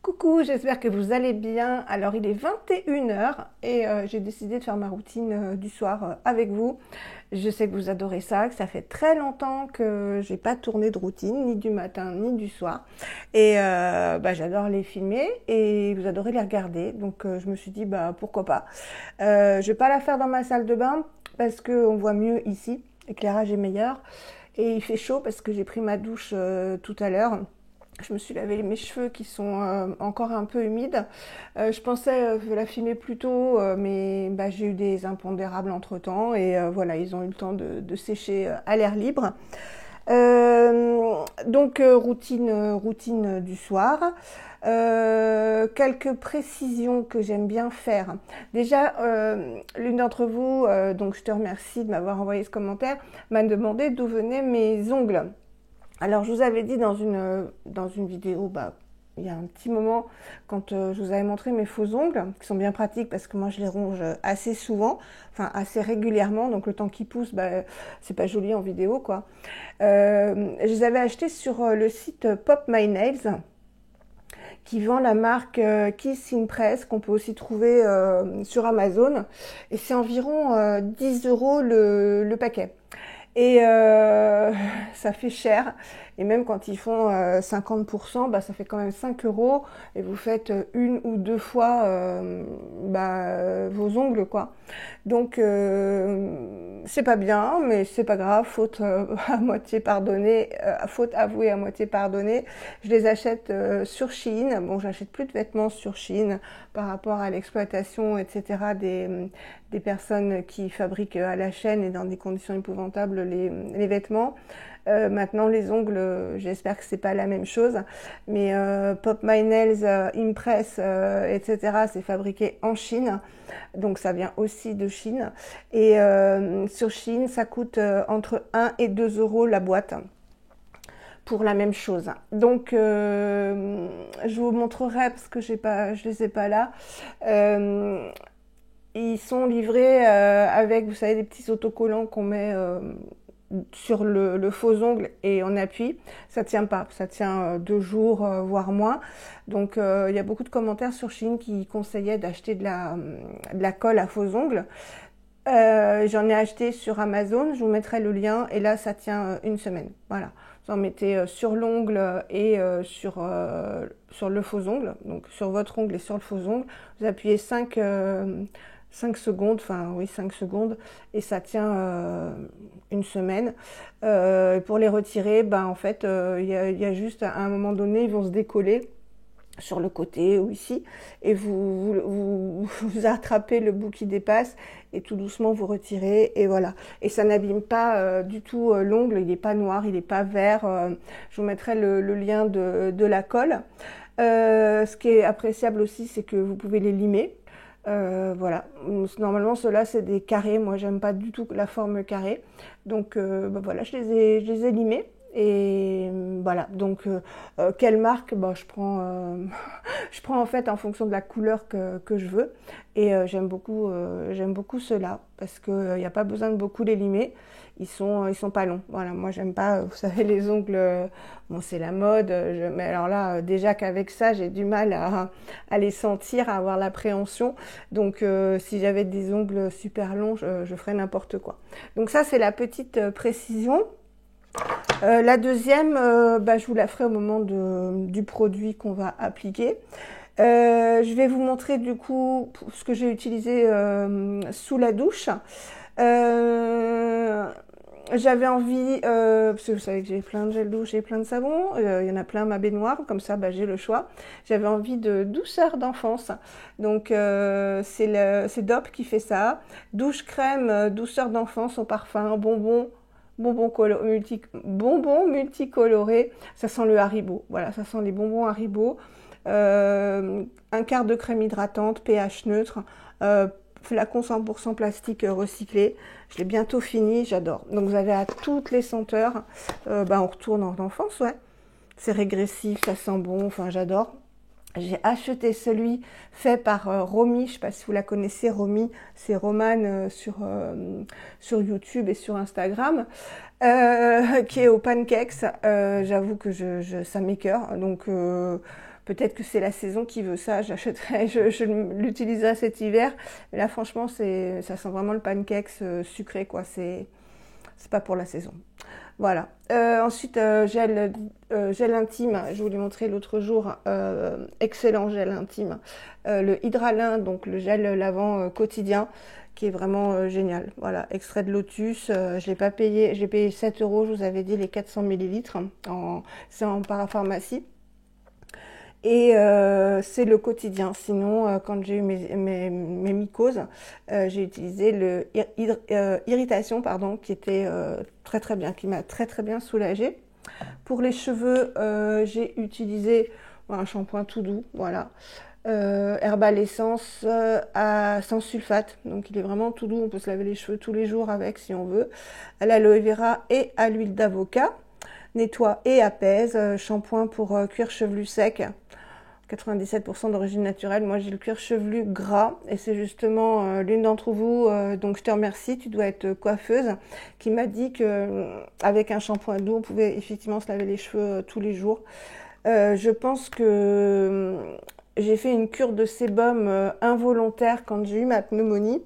Coucou, j'espère que vous allez bien. Alors il est 21 heures et j'ai décidé de faire ma routine du soir avec vous. Je sais que vous adorez ça, que ça fait très longtemps que j'ai pas tourné de routine, ni du matin ni du soir. Et j'adore les filmer et vous adorez les regarder. Donc je me suis dit pourquoi pas. Je vais pas la faire dans ma salle de bain parce qu'on voit mieux ici, l'éclairage est meilleur. Et il fait chaud parce que j'ai pris ma douche tout à l'heure. Je me suis lavé mes cheveux qui sont encore un peu humides. Je pensais la filmer plus tôt, mais j'ai eu des impondérables entre-temps et voilà, ils ont eu le temps de sécher à l'air libre. Routine du soir. Quelques précisions que j'aime bien faire. Déjà, l'une d'entre vous, donc je te remercie de m'avoir envoyé ce commentaire, m'a demandé d'où venaient mes ongles. Alors, je vous avais dit dans une vidéo, il y a un petit moment, quand je vous avais montré mes faux ongles, qui sont bien pratiques parce que moi je les ronge assez souvent, enfin assez régulièrement, donc le temps qu'ils poussent, c'est pas joli en vidéo quoi. Je les avais achetés sur le site Pop My Nails, qui vend la marque Kiss Impress, qu'on peut aussi trouver sur Amazon, et c'est environ 10 € le paquet. Et ça fait cher. Et même quand ils font 50%, ça fait quand même 5 € et vous faites une ou deux fois vos ongles quoi. Donc c'est pas bien, mais c'est pas grave, faute à moitié pardonnée, faute avouée à moitié pardonnée. Je les achète sur Shein. Bon, j'achète plus de vêtements sur Shein par rapport à l'exploitation, etc. des personnes qui fabriquent à la chaîne et dans des conditions épouvantables les vêtements. Maintenant les ongles, j'espère que c'est pas la même chose, mais Pop My Nails, Impress, etc. c'est fabriqué en Chine, donc ça vient aussi de Chine. Et sur Chine, ça coûte entre 1 et 2 € la boîte pour la même chose. Donc je vous montrerai parce que je les ai pas là. Ils sont livrés avec, vous savez, des petits autocollants qu'on met sur le faux ongle et on appuie. Ça tient pas, ça tient 2 jours, voire moins. Donc il y a beaucoup de commentaires sur Shein qui conseillaient d'acheter de la colle à faux ongles. J'en ai acheté sur Amazon, je vous mettrai le lien, et là ça tient une semaine. Voilà, vous en mettez sur l'ongle et sur le faux ongle, donc sur votre ongle et sur le faux ongle. Vous appuyez 5 secondes, enfin oui 5 secondes, et ça tient une semaine. Pour les retirer, en fait il y a juste à un moment donné, ils vont se décoller sur le côté ou ici, et vous attrapez le bout qui dépasse et tout doucement vous retirez, et voilà. Et ça n'abîme pas du tout l'ongle, il n'est pas noir, il n'est pas vert. Je vous mettrai le lien de la colle. Ce qui est appréciable aussi, c'est que vous pouvez les limer. Voilà, normalement ceux-là c'est des carrés, moi j'aime pas du tout la forme carrée, donc voilà, je les ai limés. Et voilà, donc quelle marque, je prends je prends en fait en fonction de la couleur que je veux, et j'aime beaucoup ceux-là parce que n'y a pas besoin de beaucoup les limer, ils sont pas longs. Voilà, moi j'aime pas, vous savez, les ongles, bon c'est la mode, mais alors là déjà qu'avec ça j'ai du mal à les sentir, à avoir l'appréhension, donc si j'avais des ongles super longs, je ferais n'importe quoi. Donc ça c'est la petite précision. La deuxième, je vous la ferai au moment du produit qu'on va appliquer. Je vais vous montrer du coup ce que j'ai utilisé sous la douche. J'avais envie, parce que vous savez que j'ai plein de gel douche, j'ai plein de savon, il y en a plein ma baignoire, comme ça j'ai le choix. J'avais envie de douceur d'enfance, donc c'est Dop qui fait ça. Douche crème, douceur d'enfance au parfum, bonbons multicolorés, ça sent le Haribo, voilà, ça sent les bonbons Haribo. Un quart de crème hydratante, pH neutre, flacon 100% plastique recyclé. Je l'ai bientôt fini, j'adore. Donc vous avez à toutes les senteurs, on retourne en enfance, ouais. C'est régressif, ça sent bon, enfin j'adore. J'ai acheté celui fait par Romy, je ne sais pas si vous la connaissez, Romy, c'est Romane sur YouTube et sur Instagram, qui est aux pancakes. J'avoue que ça m'écœure, donc Peut-être que c'est la saison qui veut ça, j'achèterai, je l'utiliserai cet hiver. Mais là, franchement, ça sent vraiment le pancake sucré, quoi. C'est pas pour la saison. Voilà. Ensuite, gel intime. Je vous l'ai montré l'autre jour. Excellent gel intime. Le Hydralin, donc le gel lavant quotidien, qui est vraiment génial. Voilà, extrait de lotus. Je l'ai pas payé. J'ai payé 7 euros. Je vous avais dit les 400 millilitres. C'est en parapharmacie. Et c'est le quotidien. Sinon, quand j'ai eu mes mycoses, j'ai utilisé le Irritation, pardon, qui était très très bien, qui m'a très très bien soulagée. Pour les cheveux, j'ai utilisé un shampoing tout doux, voilà. Herbal Essence sans sulfate, donc il est vraiment tout doux. On peut se laver les cheveux tous les jours avec si on veut. À l'aloe vera et à l'huile d'avocat. Nettoie et apaise. Shampoing pour cuir chevelu sec. 97% d'origine naturelle. Moi, j'ai le cuir chevelu gras et c'est justement l'une d'entre vous, donc je te remercie, tu dois être coiffeuse, qui m'a dit que avec un shampoing doux, on pouvait effectivement se laver les cheveux tous les jours. Je pense que j'ai fait une cure de sébum involontaire quand j'ai eu ma pneumonie.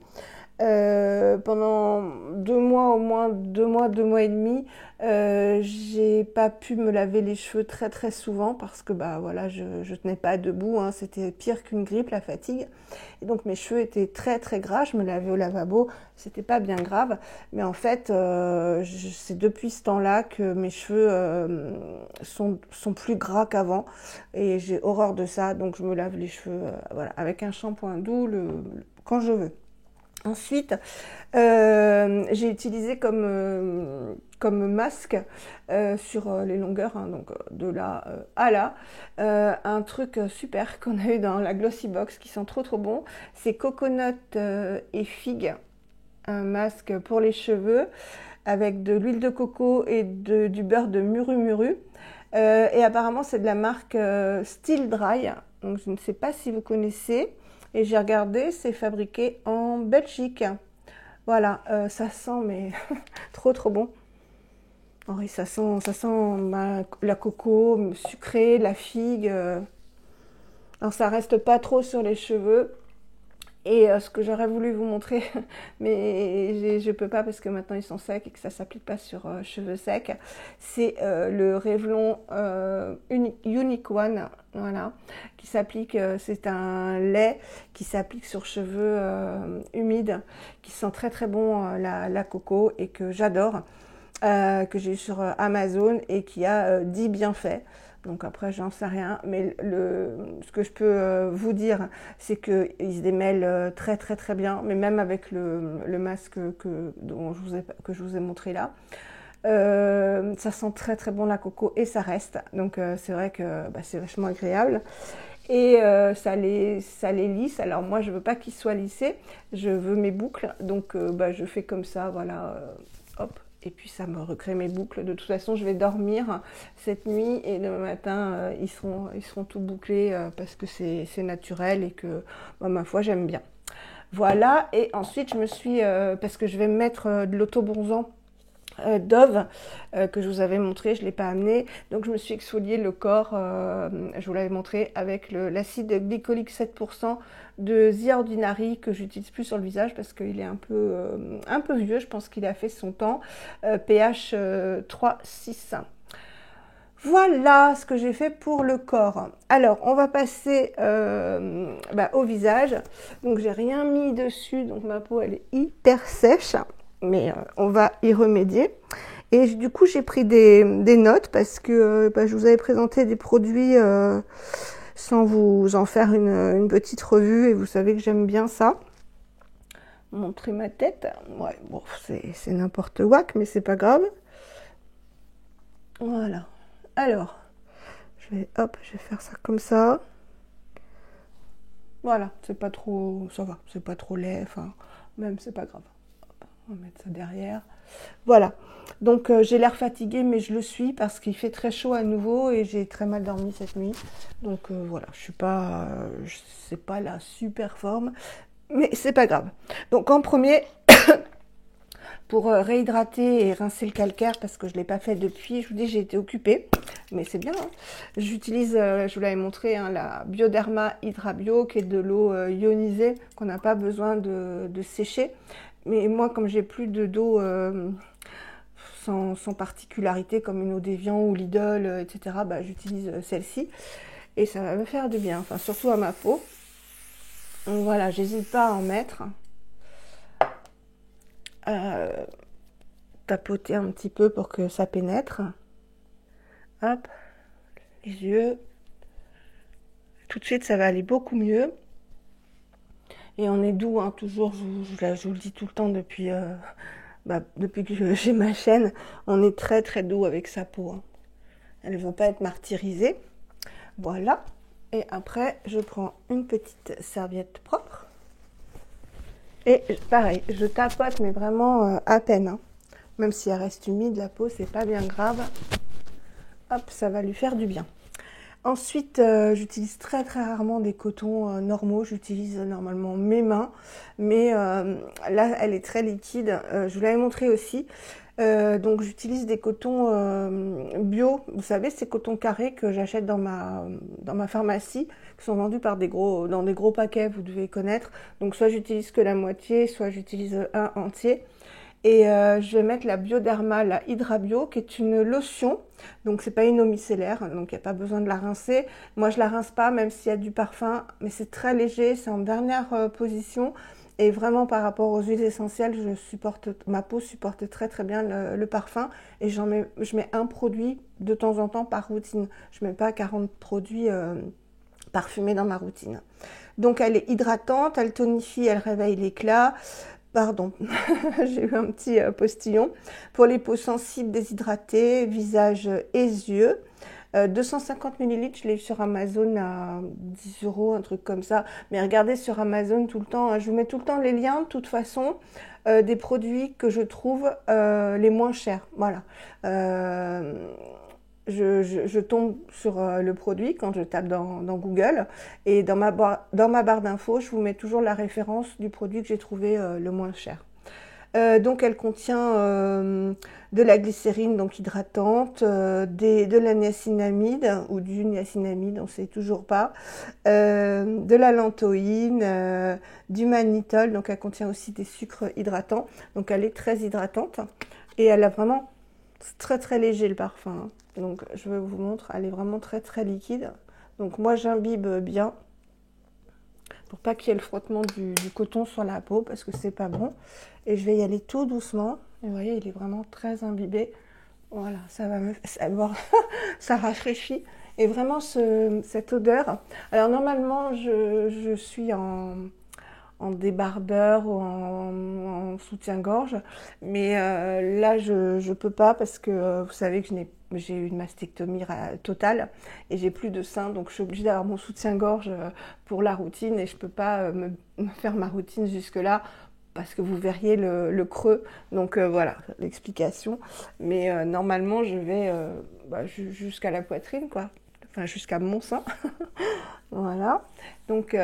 Pendant 2 mois, au moins 2 mois et demi, j'ai pas pu me laver les cheveux très très souvent parce que bah voilà, je tenais pas debout, hein, c'était pire qu'une grippe, la fatigue. Et donc mes cheveux étaient très très gras, je me lavais au lavabo, c'était pas bien grave, mais en fait c'est depuis ce temps-là que mes cheveux sont plus gras qu'avant et j'ai horreur de ça, donc je me lave les cheveux voilà, avec un shampoing doux quand je veux. Ensuite, j'ai utilisé comme masque sur les longueurs, hein, donc de là à là, un truc super qu'on a eu dans la Glossy Box qui sent trop trop bon. C'est coconut et figue, un masque pour les cheveux avec de l'huile de coco et du beurre de muru muru. Et apparemment, c'est de la marque Still Dry, donc je ne sais pas si vous connaissez. Et j'ai regardé, c'est fabriqué en Belgique. Voilà, ça sent mais trop trop bon. Oh oui, ça sent la coco sucrée, la figue. Alors ça reste pas trop sur les cheveux. Et ce que j'aurais voulu vous montrer, mais je peux pas parce que maintenant ils sont secs et que ça s'applique pas sur cheveux secs, c'est le Revlon Unique One, voilà, qui s'applique, c'est un lait qui s'applique sur cheveux humides, qui sent très très bon la coco et que j'adore, que j'ai eu sur Amazon et qui a 10 bienfaits. Donc après, j'en sais rien, mais ce que je peux vous dire, c'est qu'il se démêle très très très bien, mais même avec le masque que je vous ai montré là. Ça sent très très bon la coco et ça reste, donc c'est vrai que bah, c'est vachement agréable. Et ça les lisse. Alors moi, je veux pas qu'ils soient lissés, je veux mes boucles, donc bah, je fais comme ça, voilà, hop. Et puis ça me recrée mes boucles. De toute façon, je vais dormir cette nuit et demain matin, ils seront tout bouclés parce que c'est naturel et que, bah, ma foi, j'aime bien. Voilà, et ensuite, je me suis, parce que je vais me mettre de l'autobronzant Dove que je vous avais montré, je ne l'ai pas amené, donc je me suis exfolié le corps, je vous l'avais montré, avec l'acide glycolique 7% de The Ordinary que j'utilise plus sur le visage parce qu'il est un peu vieux, je pense qu'il a fait son temps, pH 3,6. Voilà ce que j'ai fait pour le corps. Alors, on va passer au visage. Donc, j'ai rien mis dessus, donc ma peau, elle est hyper sèche. Mais on va y remédier. Et du coup, j'ai pris des notes parce que je vous avais présenté des produits sans vous en faire une petite revue. Et vous savez que j'aime bien ça. Montrer ma tête. Ouais, bon, c'est n'importe quoi, mais c'est pas grave. Voilà. Alors, je vais faire ça comme ça. Voilà, c'est pas trop, ça va, c'est pas trop laid, enfin, même c'est pas grave. On va mettre ça derrière. Voilà. Donc j'ai l'air fatiguée, mais je le suis parce qu'il fait très chaud à nouveau et j'ai très mal dormi cette nuit. Donc voilà, c'est pas la super forme, mais c'est pas grave. Donc en premier, pour réhydrater et rincer le calcaire parce que je ne l'ai pas fait depuis. Je vous dis, j'ai été occupée, mais c'est bien. Hein. J'utilise, je vous l'avais montré, hein, la Bioderma Hydra Bio, qui est de l'eau ionisée qu'on n'a pas besoin de sécher. Mais moi, comme j'ai plus d'eau sans particularité, comme une eau d'Evian ou Lidl, etc., bah, j'utilise celle-ci. Et ça va me faire du bien, enfin, surtout à ma peau. Donc voilà, j'hésite pas à en mettre. Tapoter un petit peu pour que ça pénètre. Hop, les yeux. Tout de suite, ça va aller beaucoup mieux. Et on est doux, hein, toujours, je vous le dis tout le temps depuis, depuis que j'ai ma chaîne, on est très très doux avec sa peau. Hein. Elle ne veut pas être martyrisée. Voilà. Et après, je prends une petite serviette propre. Et pareil, je tapote, mais vraiment à peine. Hein. Même si elle reste humide, la peau, c'est pas bien grave. Hop, ça va lui faire du bien. Ensuite, j'utilise très très rarement des cotons normaux. J'utilise normalement mes mains. Mais là, elle est très liquide. Je vous l'avais montré aussi. Donc j'utilise des cotons bio, vous savez, ces cotons carrés que j'achète dans ma pharmacie, qui sont vendus dans des gros paquets, vous devez connaître. Donc soit j'utilise que la moitié, soit j'utilise un entier. Et je vais mettre la Bioderma, la Hydra Bio, qui est une lotion. Donc c'est pas une eau micellaire, donc il n'y a pas besoin de la rincer. Moi je la rince pas, même s'il y a du parfum, mais c'est très léger, c'est en dernière position. Et vraiment par rapport aux huiles essentielles, ma peau supporte très très bien le parfum. Et je mets un produit de temps en temps par routine. Je ne mets pas 40 produits parfumés dans ma routine. Donc elle est hydratante, elle tonifie, elle réveille l'éclat. Pardon, j'ai eu un petit postillon. Pour les peaux sensibles, déshydratées, visage et yeux. 250 ml, je l'ai eu sur Amazon à 10 €, un truc comme ça. Mais regardez sur Amazon tout le temps, hein, je vous mets tout le temps les liens, de toute façon, des produits que je trouve les moins chers. Voilà. Je tombe sur le produit quand je tape dans Google et dans ma barre d'infos, je vous mets toujours la référence du produit que j'ai trouvé le moins cher. Donc elle contient de la glycérine donc hydratante, de la niacinamide ou du niacinamide, on ne sait toujours pas, de la lantoïne, du mannitol, donc elle contient aussi des sucres hydratants, donc elle est très hydratante et elle a vraiment très très léger le parfum. Donc je vous montre, elle est vraiment très très liquide. Donc moi j'imbibe bien pour pas qu'il y ait le frottement du coton sur la peau parce que c'est pas bon. Et je vais y aller tout doucement. Et vous voyez, il est vraiment très imbibé. Voilà, ça rafraîchit. Et vraiment cette odeur. Alors normalement, je suis en débardeur ou en soutien-gorge. Mais là, je peux pas parce que vous savez que j'ai eu une mastectomie totale et j'ai plus de sein. Donc je suis obligée d'avoir mon soutien-gorge pour la routine et je peux pas me faire ma routine jusque-là parce que vous verriez le creux. Donc voilà l'explication. Mais normalement, je vais jusqu'à la poitrine, quoi. Enfin, jusqu'à mon sein. Voilà. Donc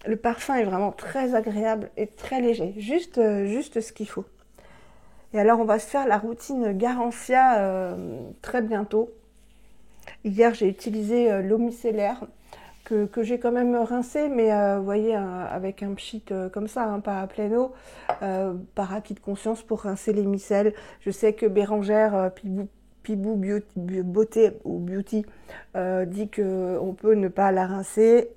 le parfum est vraiment très agréable et très léger, juste ce qu'il faut. Et alors, on va se faire la routine Garancia très bientôt. Hier, j'ai utilisé l'eau micellaire que j'ai quand même rincée, mais vous voyez, avec un pchit comme ça, hein, pas à pleine eau, par acquis de conscience pour rincer les micelles. Je sais que Bérangère Pibou Beauté ou Beauty dit qu'on peut ne pas la rincer.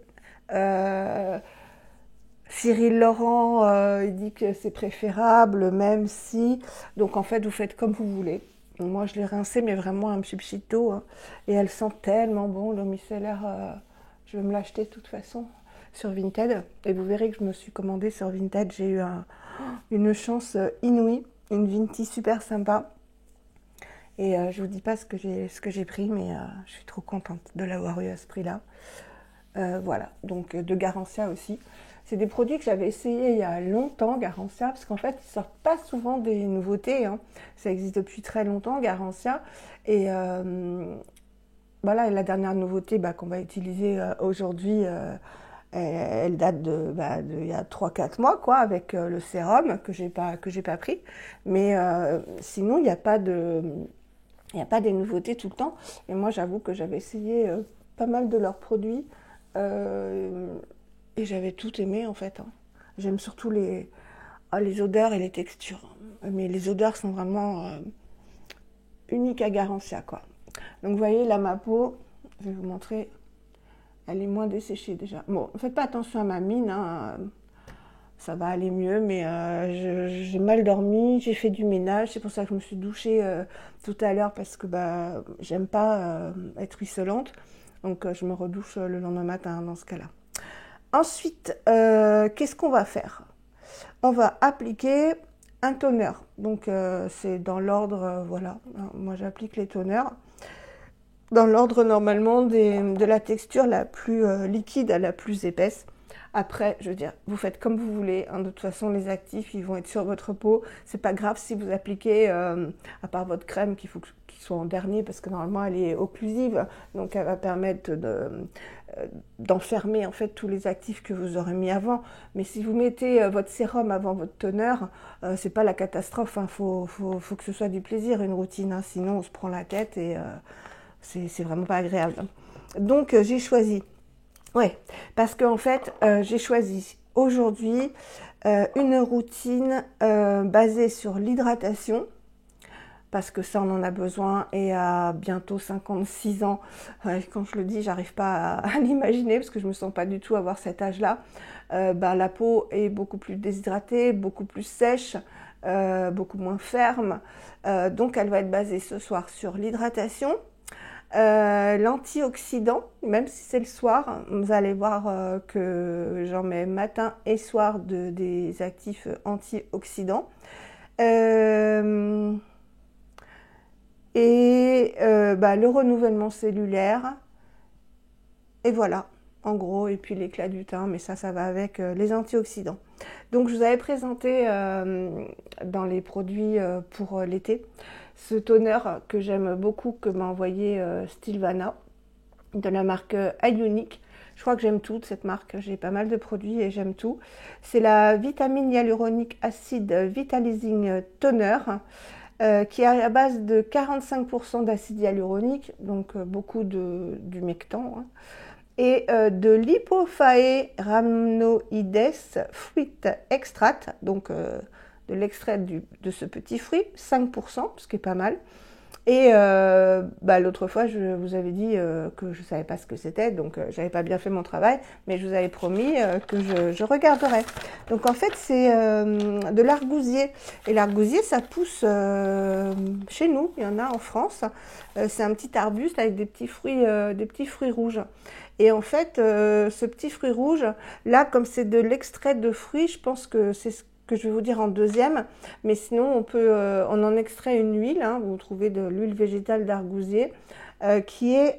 Cyril Laurent, il dit que c'est préférable, même si... Donc en fait, vous faites comme vous voulez. Moi, je l'ai rincée, mais vraiment un petit pchit d'eau. Hein. Et elle sent tellement bon, l'eau micellaire. Je vais me l'acheter de toute façon sur Vinted. Et vous verrez que je me suis commandée sur Vinted. J'ai eu une chance inouïe, une Vinti super sympa. Et je vous dis pas ce que j'ai pris, mais je suis trop contente de l'avoir eu à ce prix-là. Voilà, donc de Garancia aussi. C'est des produits que j'avais essayé il y a longtemps, Garancia, parce qu'en fait, ils ne sortent pas souvent des nouveautés. Hein. Ça existe depuis très longtemps, Garancia. Et voilà, la dernière nouveauté qu'on va utiliser aujourd'hui Elle date il y a 3-4 mois, quoi, avec le sérum que j'ai pas pris. Mais sinon, il n'y a pas des nouveautés tout le temps. Et moi, j'avoue que j'avais essayé pas mal de leurs produits. Et j'avais tout aimé, en fait, hein. J'aime surtout les odeurs et les textures. Mais les odeurs sont vraiment uniques à Garancia, quoi. Donc, vous voyez, là, ma peau, je vais vous montrer, elle est moins desséchée déjà. Bon, faites pas attention à ma mine, hein. Ça va aller mieux, mais j'ai mal dormi, j'ai fait du ménage, c'est pour ça que je me suis douchée tout à l'heure, parce que j'aime pas être ruisselante, donc je me redouche le lendemain matin dans ce cas-là. Ensuite, qu'est-ce qu'on va faire? On va appliquer un toner, donc c'est dans l'ordre, voilà, moi j'applique les toners, dans l'ordre normalement de la texture la plus liquide à la plus épaisse. Après, je veux dire, vous faites comme vous voulez, hein. De toute façon, les actifs, ils vont être sur votre peau. C'est pas grave si vous appliquez, à part votre crème, qu'il faut qu'il soit en dernier, parce que normalement, elle est occlusive. Donc, elle va permettre d'enfermer, en fait, tous les actifs que vous aurez mis avant. Mais si vous mettez votre sérum avant votre toner, c'est pas la catastrophe, hein. Faut que ce soit du plaisir, une routine, hein. Sinon, on se prend la tête et c'est vraiment pas agréable. Donc, j'ai choisi... Ouais, parce qu'en fait, j'ai choisi aujourd'hui une routine basée sur l'hydratation, parce que ça, on en a besoin, et à bientôt 56 ans, quand je le dis, j'arrive pas à l'imaginer, parce que je me sens pas du tout avoir cet âge-là, la peau est beaucoup plus déshydratée, beaucoup plus sèche, beaucoup moins ferme, donc elle va être basée ce soir sur l'hydratation. L'antioxydant, même si c'est le soir, vous allez voir que j'en mets matin et soir des actifs antioxydants. Le renouvellement cellulaire. Et voilà, en gros, et puis l'éclat du teint, mais ça va avec les antioxydants. Donc je vous avais présenté dans les produits pour l'été ce toner que j'aime beaucoup, que m'a envoyé Stilvana, de la marque Ionic. Je crois que j'aime tout de cette marque, j'ai pas mal de produits et j'aime tout. C'est la vitamine hyaluronique acide vitalizing toner, qui est à base de 45% d'acide hyaluronique, donc beaucoup d'humectant, hein, et de l'hypophae rhamnoides fruit extract, donc de l'extrait de ce petit fruit, 5%, ce qui est pas mal. Et l'autre fois, je vous avais dit que je ne savais pas ce que c'était, donc j'avais pas bien fait mon travail, mais je vous avais promis que je regarderais. Donc en fait, c'est de l'argousier. Et l'argousier, ça pousse chez nous, il y en a en France. C'est un petit arbuste avec des petits fruits rouges. Et en fait, ce petit fruit rouge, là, comme c'est de l'extrait de fruits, je pense que c'est ce que je vais vous dire en deuxième, mais sinon on en extrait une huile, hein, vous trouvez de l'huile végétale d'argousier, qui est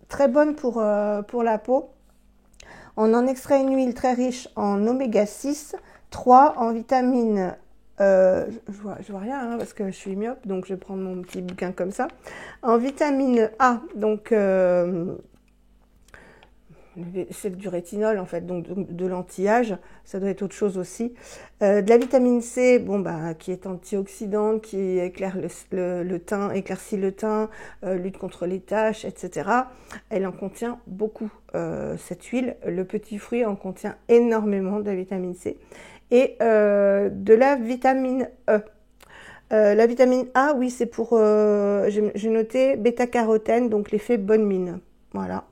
très bonne pour la peau. On en extrait une huile très riche en oméga 6, 3 en vitamine, je vois rien, hein, parce que je suis myope, donc je vais prendre mon petit bouquin comme ça, en vitamine A, donc c'est du rétinol en fait, donc de l'anti-âge, ça doit être autre chose aussi. De la vitamine C, qui est antioxydante, qui éclaire le teint, éclaircit le teint, lutte contre les taches, etc. Elle en contient beaucoup, cette huile. Le petit fruit en contient énormément de la vitamine C. Et de la vitamine E. La vitamine A, oui, c'est pour, j'ai noté bêta-carotène, donc l'effet bonne mine. Voilà.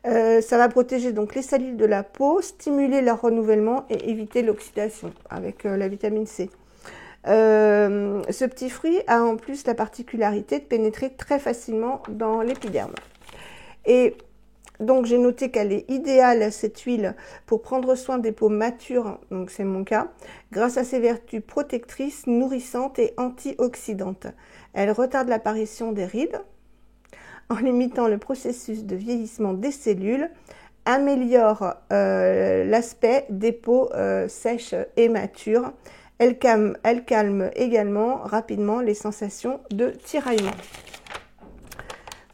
Ça va protéger donc les salives de la peau, stimuler leur renouvellement et éviter l'oxydation avec la vitamine C. Ce petit fruit a en plus la particularité de pénétrer très facilement dans l'épiderme. Et donc j'ai noté qu'elle est idéale, cette huile, pour prendre soin des peaux matures, donc c'est mon cas, grâce à ses vertus protectrices, nourrissantes et antioxydantes. Elle retarde l'apparition des rides, en limitant le processus de vieillissement des cellules, améliore l'aspect des peaux sèches et matures. Elle calme également rapidement les sensations de tiraillement.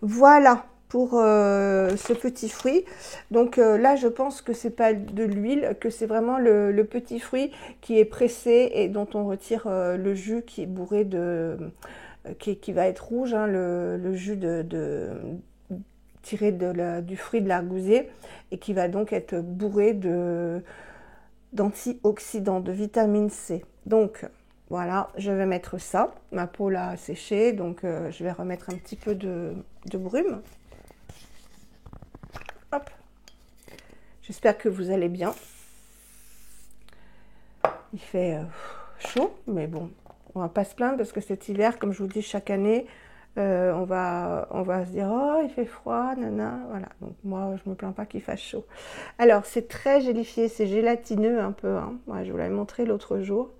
Voilà pour ce petit fruit. Donc là, je pense que c'est pas de l'huile, que c'est vraiment le petit fruit qui est pressé et dont on retire le jus qui est bourré de... qui va être rouge, hein, le jus tiré du fruit de l'argousier et qui va donc être bourré d'antioxydants, de vitamine C. Donc voilà, je vais mettre ça. Ma peau là a séché, donc je vais remettre un petit peu de brume. Hop. J'espère que vous allez bien. Il fait chaud, mais bon, on va pas se plaindre parce que cet hiver, comme je vous dis chaque année, on va se dire oh il fait froid, nana, voilà. Donc moi je me plains pas qu'il fasse chaud. Alors c'est très gélifié, c'est gélatineux un peu, hein. Ouais, je vous l'avais montré l'autre jour.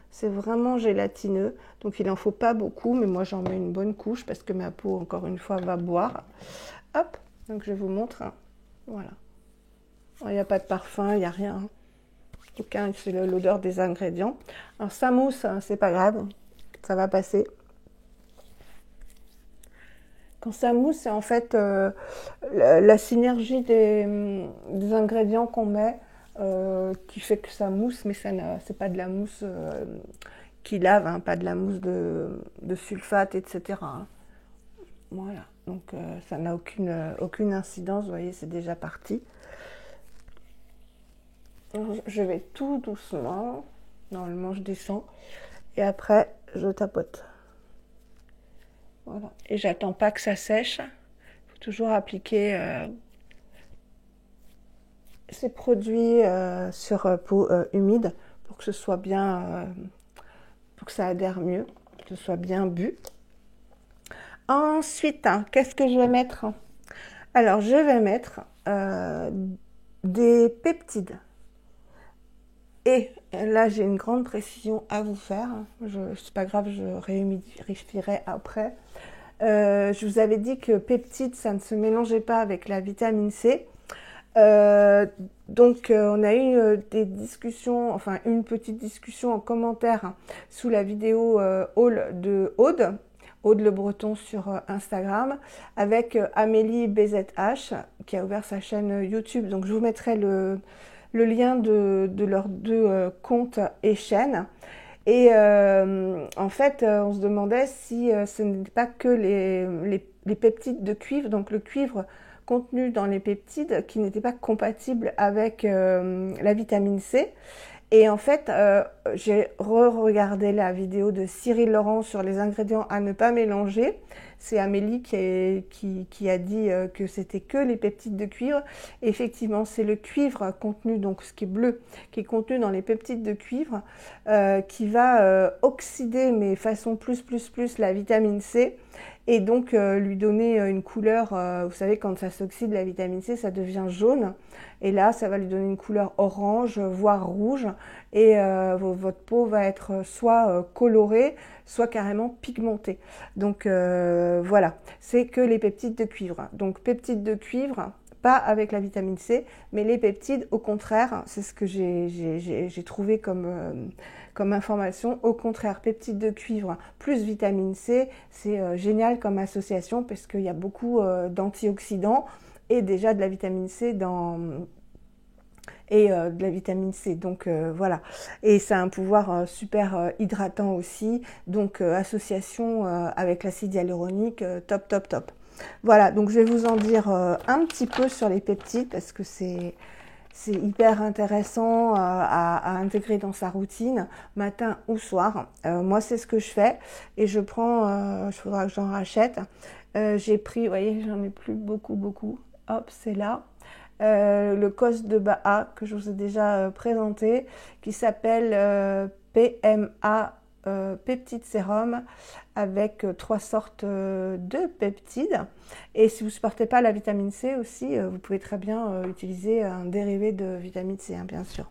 C'est vraiment gélatineux, donc il en faut pas beaucoup, mais moi j'en mets une bonne couche parce que ma peau encore une fois va boire. Hop, donc je vous montre, hein. Voilà. Il n'y a pas de parfum, il n'y a rien, hein. Aucun, c'est l'odeur des ingrédients. Alors ça mousse, hein, c'est pas grave, ça va passer. Quand ça mousse, c'est en fait la synergie des ingrédients qu'on met qui fait que ça mousse, mais c'est pas de la mousse qui lave, hein, pas de la mousse de sulfate, etc., hein. Voilà, donc ça n'a aucune incidence, vous voyez, c'est déjà parti. Je vais tout doucement, normalement je descends, et après je tapote. Voilà. Et j'attends pas que ça sèche. Il faut toujours appliquer ces produits sur peau humide pour que ce soit bien, pour que ça adhère mieux, que ce soit bien bu. Ensuite, hein, qu'est-ce que je vais mettre? Alors, je vais mettre des peptides. Et là, j'ai une grande précision à vous faire. C'est pas grave, je réhumidifierai après. Je vous avais dit que peptides, ça ne se mélangeait pas avec la vitamine C. Donc, on a eu des discussions, enfin une petite discussion en commentaire, hein, sous la vidéo haul de Aude Le Breton sur Instagram, avec Amélie BZH, qui a ouvert sa chaîne YouTube. Donc, je vous mettrai le lien de leurs deux comptes et chaînes. Et en fait, on se demandait si ce n'était pas que les peptides de cuivre, donc le cuivre contenu dans les peptides, qui n'était pas compatible avec la vitamine C. Et en fait, j'ai re-regardé la vidéo de Cyril Laurent sur les ingrédients à ne pas mélanger. C'est Amélie qui a dit que c'était que les peptides de cuivre. Et effectivement, c'est le cuivre contenu, donc ce qui est bleu, qui est contenu dans les peptides de cuivre, qui va oxyder, mais façon plus la vitamine C. Et donc lui donner une couleur, vous savez, quand ça s'oxyde, la vitamine C, ça devient jaune. Et là, ça va lui donner une couleur orange, voire rouge. Et votre peau va être soit colorée, soit carrément pigmentée. Donc voilà, c'est que les peptides de cuivre. Donc peptides de cuivre, pas avec la vitamine C, mais les peptides, au contraire, c'est ce que j'ai trouvé comme information. Au contraire, peptides de cuivre plus vitamine C, c'est génial comme association parce qu'il y a beaucoup d'antioxydants et déjà de la vitamine C de la vitamine C. Donc voilà. Et ça a un pouvoir super hydratant aussi. Donc association avec l'acide hyaluronique, top. Voilà, donc je vais vous en dire un petit peu sur les peptides parce que c'est hyper intéressant à intégrer dans sa routine, matin ou soir. Moi, c'est ce que je fais et je prends, il faudra que j'en rachète. J'ai pris, vous voyez, j'en ai plus beaucoup. Hop, c'est là. Le cos de Baha que je vous ai déjà présenté, qui s'appelle PMA peptide sérum avec 3 sortes de peptides. Et si vous ne supportez pas la vitamine C aussi, vous pouvez très bien utiliser un dérivé de vitamine C, hein, bien sûr.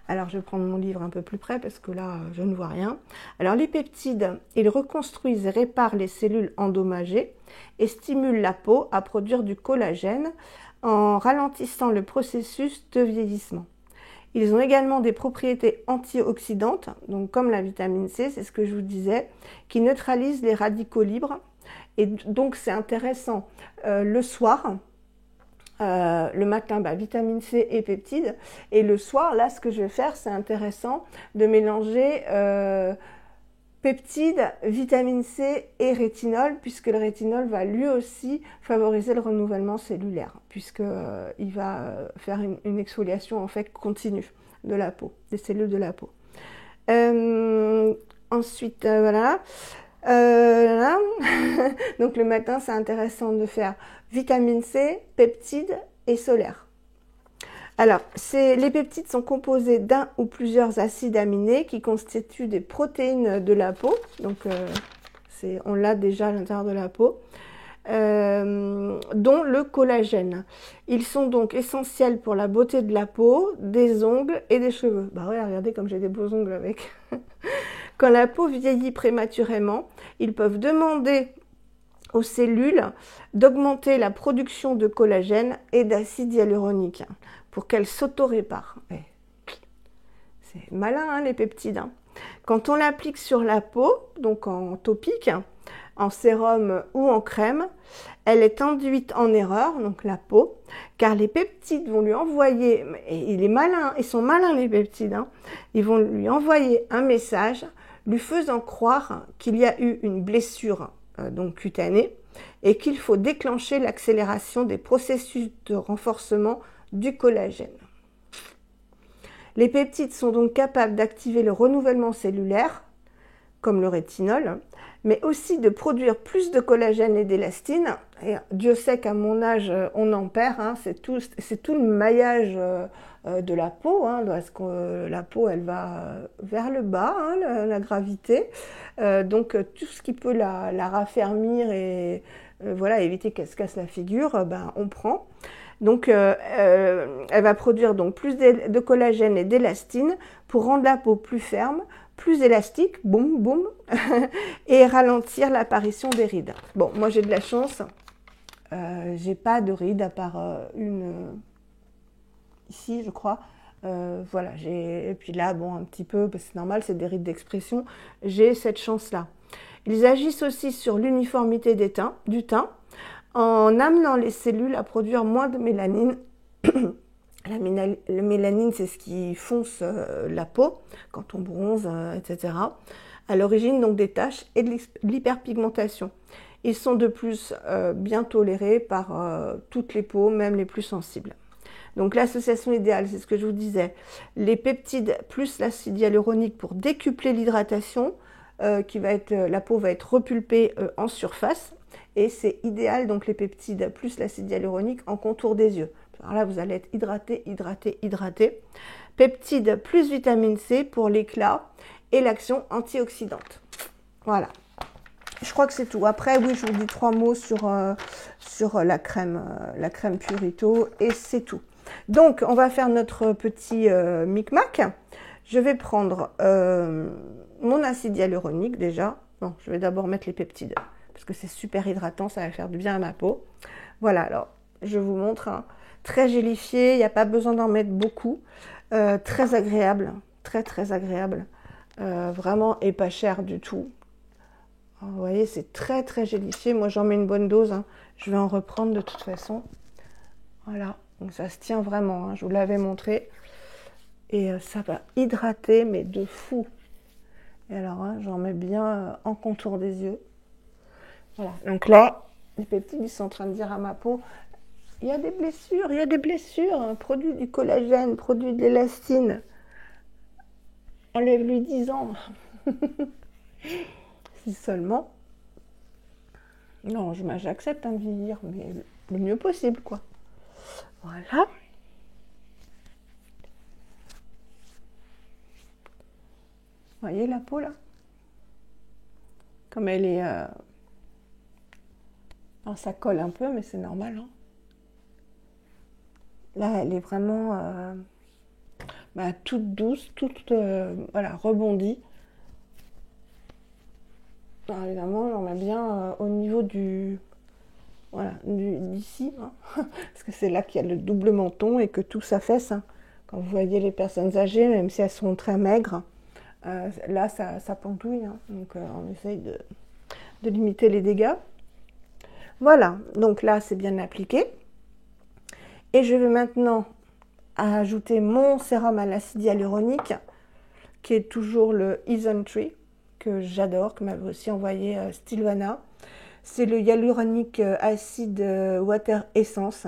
Alors, je vais prendre mon livre un peu plus près parce que là, je ne vois rien. Alors, les peptides, ils reconstruisent et réparent les cellules endommagées et stimulent la peau à produire du collagène en ralentissant le processus de vieillissement. Ils ont également des propriétés antioxydantes, donc comme la vitamine C, c'est ce que je vous disais, qui neutralisent les radicaux libres Et donc c'est intéressant le soir. Le matin, vitamine C et peptides. Et le soir, là, ce que je vais faire, c'est intéressant de mélanger peptides, vitamine C et rétinol, puisque le rétinol va lui aussi favoriser le renouvellement cellulaire, puisque il va faire une exfoliation en fait continue de la peau, des cellules de la peau. Ensuite, voilà. Là. Donc le matin, c'est intéressant de faire vitamine C, peptides et solaire. Alors, les peptides sont composés d'un ou plusieurs acides aminés qui constituent des protéines de la peau. Donc, on l'a déjà à l'intérieur de la peau, dont le collagène. Ils sont donc essentiels pour la beauté de la peau, des ongles et des cheveux. Bah ouais, regardez comme j'ai des beaux ongles avec. Quand la peau vieillit prématurément, ils peuvent demander aux cellules d'augmenter la production de collagène et d'acide hyaluronique pour qu'elles s'auto-réparent. C'est malin, hein, les peptides. Hein. Quand on l'applique sur la peau, donc en topique, en sérum ou en crème, elle est induite en erreur, donc la peau, car les peptides vont lui envoyer, et il est malin, ils sont malins les peptides, hein, ils vont lui envoyer un message lui faisant croire qu'il y a eu une blessure donc cutanée et qu'il faut déclencher l'accélération des processus de renforcement du collagène. Les peptides sont donc capables d'activer le renouvellement cellulaire, comme le rétinol, mais aussi de produire plus de collagène et d'élastine. Et Dieu sait qu'à mon âge, on en perd, hein, c'est tout le maillage de la peau, hein, parce que la peau, elle va vers le bas, hein, la gravité. Donc, tout ce qui peut la raffermir et voilà, éviter qu'elle se casse la figure, on prend. Donc, elle va produire donc plus de collagène et d'élastine pour rendre la peau plus ferme, plus élastique, boum, boum, et ralentir l'apparition des rides. Bon, moi j'ai de la chance, j'ai pas de rides à part une ici, je crois. Voilà, et puis là, bon, un petit peu, parce que c'est normal, c'est des rides d'expression, j'ai cette chance-là. Ils agissent aussi sur l'uniformité du teint, en amenant les cellules à produire moins de mélanine. La mélanine, c'est ce qui fonce la peau quand on bronze, etc. À l'origine donc des taches et de l'hyperpigmentation. Ils sont de plus bien tolérés par toutes les peaux, même les plus sensibles. Donc l'association idéale, c'est ce que je vous disais, les peptides plus l'acide hyaluronique pour décupler l'hydratation, la peau va être repulpée en surface, et c'est idéal donc les peptides plus l'acide hyaluronique en contour des yeux. Alors là, vous allez être hydraté, hydraté, hydraté. Peptides plus vitamine C pour l'éclat et l'action antioxydante. Voilà. Je crois que c'est tout. Après, oui, je vous dis 3 mots sur la crème Purito et c'est tout. Donc, on va faire notre petit micmac. Je vais prendre mon acide hyaluronique déjà. Non, je vais d'abord mettre les peptides parce que c'est super hydratant, ça va faire du bien à ma peau. Voilà, alors, je vous montre. Hein. Très gélifié, il n'y a pas besoin d'en mettre beaucoup. Très agréable, très très agréable. Vraiment, et pas cher du tout. Alors, vous voyez, c'est très très gélifié. Moi, j'en mets une bonne dose. Hein. Je vais en reprendre de toute façon. Voilà, donc ça se tient vraiment. Hein. Je vous l'avais montré. Et ça va hydrater, mais de fou. Et alors, hein, j'en mets bien en contour des yeux. Voilà, donc là, les peptides, ils sont en train de dire à ma peau... Il y a des blessures, hein. Produit du collagène, produit de l'élastine. Enlève-lui 10 ans. Si seulement. Non, j'accepte de vieillir, mais le mieux possible, quoi. Voilà. Vous voyez la peau, là? Comme elle est... Alors, ça colle un peu, mais c'est normal, hein. Là, elle est vraiment toute douce, toute voilà, rebondie. Alors, évidemment, j'en mets bien au niveau d'ici, hein, parce que c'est là qu'il y a le double menton et que tout s'affaisse. Hein. Quand vous voyez les personnes âgées, même si elles sont très maigres, là, ça pendouille. Hein, donc, on essaye de limiter les dégâts. Voilà, donc là c'est bien appliqué. Et je vais maintenant ajouter mon sérum à l'acide hyaluronique, qui est toujours le Isntree, que j'adore, que m'avait aussi envoyé Sylvana. C'est le hyaluronique acide water essence.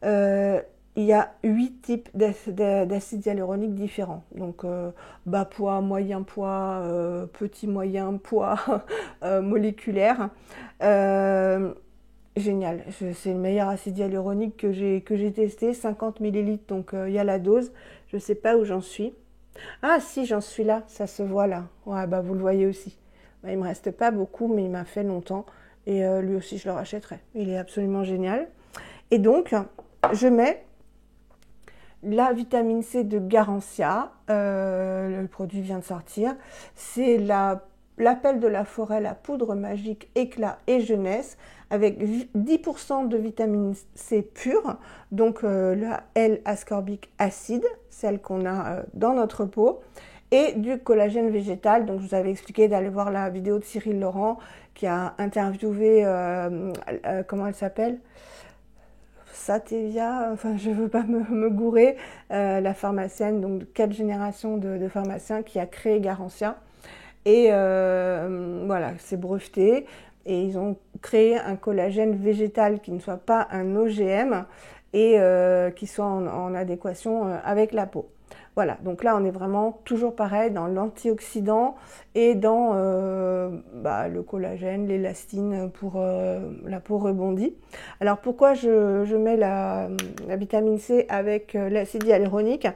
Il y a 8 types d'acide hyaluronique différents. Donc bas poids, moyen poids, petit moyen poids, moléculaire. Génial, c'est le meilleur acide hyaluronique que j'ai testé, 50 millilitres, donc il y a la dose. Je ne sais pas où j'en suis. Ah si, j'en suis là, ça se voit là. Ouais, bah vous le voyez aussi. Bah, il me reste pas beaucoup, mais il m'a fait longtemps. Et lui aussi, je le rachèterai. Il est absolument génial. Et donc, je mets la vitamine C de Garancia. Le produit vient de sortir. C'est l'appel de la forêt, la poudre magique éclat et jeunesse, avec 10% de vitamine C pure, donc la L-ascorbic acide, celle qu'on a dans notre peau, et du collagène végétal. Donc je vous avais expliqué d'aller voir la vidéo de Cyril Laurent qui a interviewé, comment elle s'appelle, Satevia, enfin je ne veux pas me gourer, la pharmacienne, donc 4 générations de pharmaciens qui a créé Garancia. Et voilà, c'est breveté. Et ils ont créé un collagène végétal qui ne soit pas un OGM et qui soit en adéquation avec la peau. Voilà, donc là on est vraiment toujours pareil dans l'antioxydant et dans le collagène, l'élastine pour la peau rebondie. Alors pourquoi je mets la vitamine C avec l'acide hyaluronique?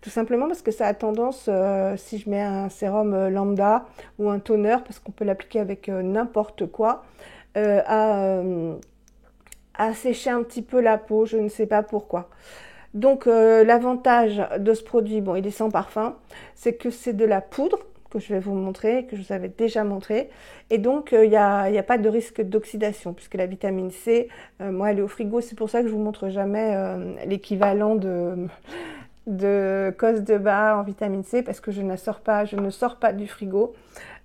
Tout simplement parce que ça a tendance, si je mets un sérum lambda ou un toner, parce qu'on peut l'appliquer avec n'importe quoi, à sécher un petit peu la peau, je ne sais pas pourquoi. Donc l'avantage de ce produit, bon il est sans parfum, c'est que c'est de la poudre que je vais vous montrer, que je vous avais déjà montré, et donc il n'y a pas de risque d'oxydation, puisque la vitamine C, moi elle est au frigo, c'est pour ça que je vous montre jamais l'équivalent de cause de bas en vitamine C, parce que je ne sors pas du frigo.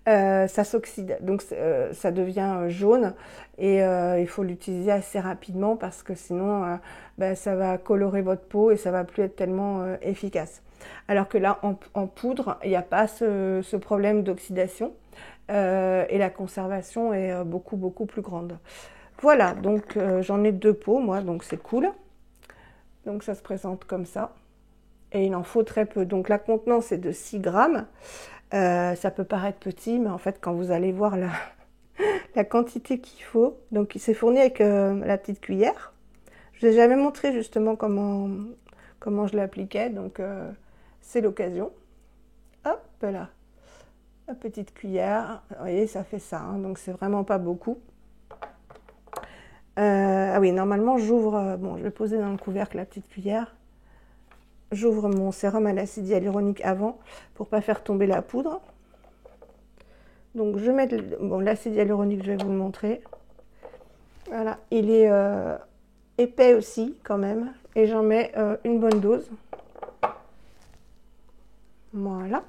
Ça s'oxyde, donc ça devient jaune et il faut l'utiliser assez rapidement parce que sinon ça va colorer votre peau et ça va plus être tellement efficace. Alors que là en poudre, il n'y a pas ce problème d'oxydation et la conservation est beaucoup plus grande. Voilà, donc j'en ai 2 pots moi, donc c'est cool. Donc ça se présente comme ça et il en faut très peu. Donc la contenance est de 6 grammes. Ça peut paraître petit, mais en fait, quand vous allez voir la quantité qu'il faut, donc il s'est fourni avec la petite cuillère. Je ne vous ai jamais montré justement comment je l'appliquais, donc c'est l'occasion. Hop là, la petite cuillère. Vous voyez, ça fait ça, hein, donc c'est vraiment pas beaucoup. Ah oui, normalement, j'ouvre. Bon, je vais poser dans le couvercle la petite cuillère. J'ouvre mon sérum à l'acide hyaluronique avant pour pas faire tomber la poudre. Donc je mets l'acide hyaluronique, je vais vous le montrer. Voilà, il est épais aussi quand même et j'en mets une bonne dose. Voilà.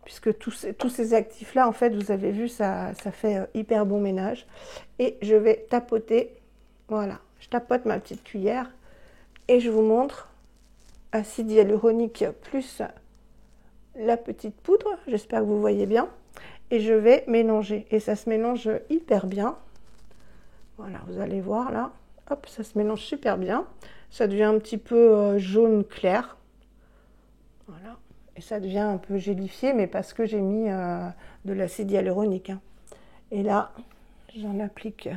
Puisque tous ces actifs là, en fait, vous avez vu, ça fait hyper bon ménage. Et je vais tapoter. Voilà, je tapote ma petite cuillère et je vous montre. Acide hyaluronique plus la petite poudre, j'espère que vous voyez bien, et je vais mélanger, et ça se mélange hyper bien. Voilà, vous allez voir là, hop, ça se mélange super bien, ça devient un petit peu jaune clair, voilà, et ça devient un peu gélifié, mais parce que j'ai mis de l'acide hyaluronique, hein. Et là, j'en applique